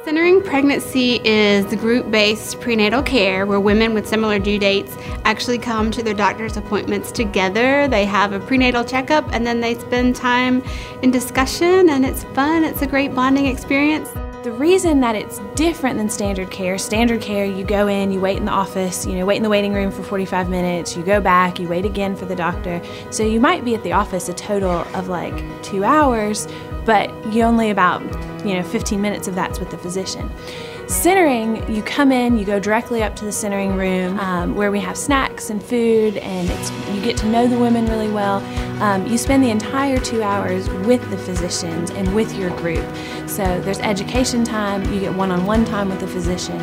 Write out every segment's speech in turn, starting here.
Centering Pregnancy is the group-based prenatal care where women with similar due dates actually come to their doctor's appointments together. They have a prenatal checkup and then they spend time in discussion, and it's fun. It's a great bonding experience. The reason that it's different than standard care, you go in, you wait in the office, wait in the waiting room for 45 minutes, you go back, you wait again for the doctor. So you might be at the office a total of like 2 hours, but you only about 15 minutes of that's with the physician. Centering, you come in, you go directly up to the centering room where we have snacks and food, and you get to know the women really well. You spend the entire 2 hours with the physicians and with your group. So there's education time, you get one-on-one time with the physician.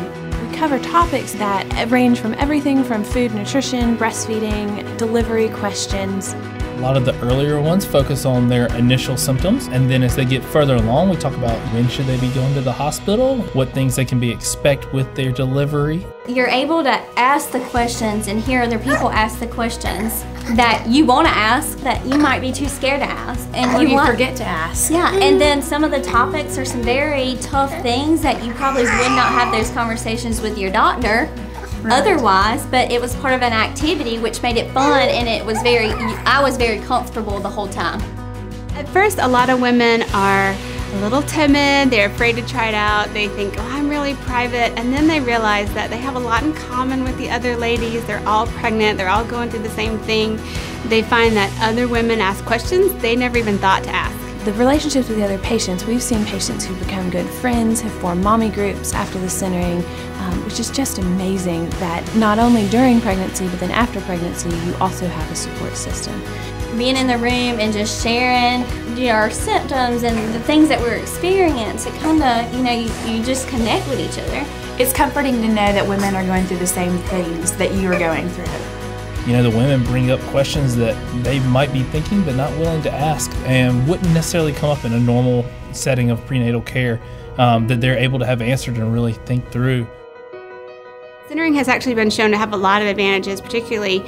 We cover topics that range from everything from food, nutrition, breastfeeding, delivery questions. A lot of the earlier ones focus on their initial symptoms, and then as they get further along, we talk about when should they be going to the hospital, what things they can expect with their delivery. You're able to ask the questions and hear other people ask the questions that you want to ask that you might be too scared to ask. And you forget to ask. Yeah, and then some of the topics are some very tough things that you probably would not have those conversations with your doctor. Right. Otherwise, but it was part of an activity which made it fun, and I was very comfortable the whole time. At first, a lot of women are a little timid, they're afraid to try it out, they think, oh, I'm really private, and then they realize that they have a lot in common with the other ladies. They're all pregnant, they're all going through the same thing. They find that other women ask questions they never even thought to ask. The relationships with the other patients, we've seen patients who become good friends, have formed mommy groups after the centering, which is just amazing that not only during pregnancy, but then after pregnancy, you also have a support system. Being in the room and just sharing our symptoms and the things that we're experiencing, it kind of, you just connect with each other. It's comforting to know that women are going through the same things that you are going through. The women bring up questions that they might be thinking but not willing to ask and wouldn't necessarily come up in a normal setting of prenatal care that they're able to have answered and really think through. Centering has actually been shown to have a lot of advantages, particularly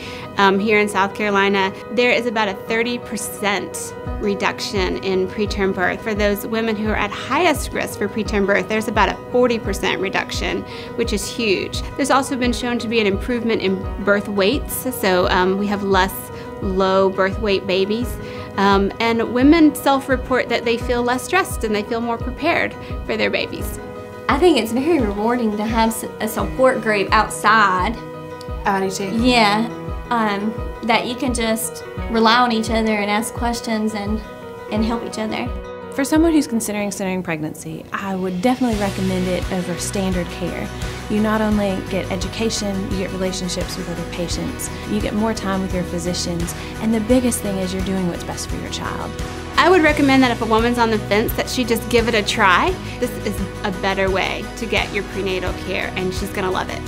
here in South Carolina. There is about a 30% reduction in preterm birth. For those women who are at highest risk for preterm birth, there's about a 40% reduction, which is huge. There's also been shown to be an improvement in birth weights, so we have less low birth weight babies. And women self-report that they feel less stressed and they feel more prepared for their babies. I think it's very rewarding to have a support group outside. I do too. Yeah, that you can just rely on each other and ask questions and help each other. For someone who's considering centering pregnancy, I would definitely recommend it over standard care. You not only get education, you get relationships with other patients, you get more time with your physicians, and the biggest thing is you're doing what's best for your child. I would recommend that if a woman's on the fence that she just give it a try. This is a better way to get your prenatal care, and she's gonna love it.